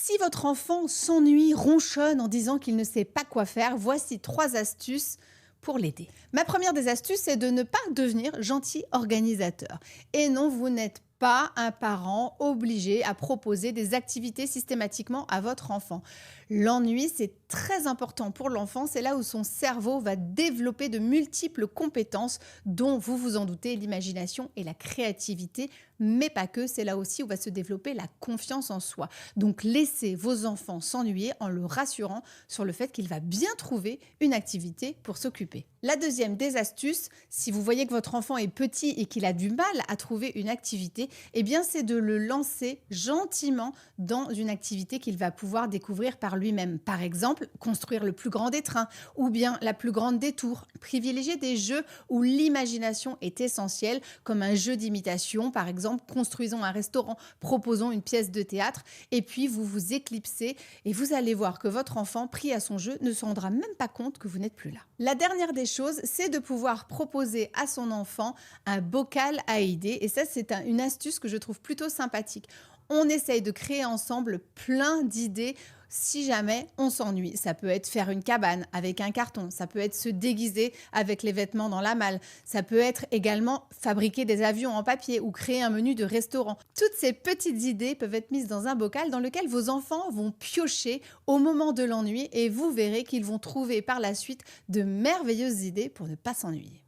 Si votre enfant s'ennuie, ronchonne en disant qu'il ne sait pas quoi faire, voici 3 astuces pour l'aider. Ma première des astuces, c'est de ne pas devenir gentil organisateur. Et non, vous n'êtes pas un parent obligé à proposer des activités systématiquement à votre enfant. L'ennui, c'est très important pour l'enfant. C'est là où son cerveau va développer de multiples compétences dont, vous vous en doutez, l'imagination et la créativité, mais pas que. C'est là aussi où va se développer la confiance en soi. Donc, laissez vos enfants s'ennuyer en le rassurant sur le fait qu'il va bien trouver une activité pour s'occuper. La deuxième des astuces, si vous voyez que votre enfant est petit et qu'il a du mal à trouver une activité, eh bien, c'est de le lancer gentiment dans une activité qu'il va pouvoir découvrir par lui-même. Par exemple, construire le plus grand des trains ou bien la plus grande des tours. Privilégier des jeux où l'imagination est essentielle, comme un jeu d'imitation, par exemple, construisons un restaurant, proposons une pièce de théâtre, et puis vous vous éclipsez et vous allez voir que votre enfant, pris à son jeu, ne se rendra même pas compte que vous n'êtes plus là. La dernière des choses, c'est de pouvoir proposer à son enfant un bocal à idées, et ça, c'est une astuce que je trouve plutôt sympathique. On essaye de créer ensemble plein d'idées si jamais on s'ennuie. Ça peut être faire une cabane avec un carton, ça peut être se déguiser avec les vêtements dans la malle, ça peut être également fabriquer des avions en papier ou créer un menu de restaurant. Toutes ces petites idées peuvent être mises dans un bocal dans lequel vos enfants vont piocher au moment de l'ennui et vous verrez qu'ils vont trouver par la suite de merveilleuses idées pour ne pas s'ennuyer.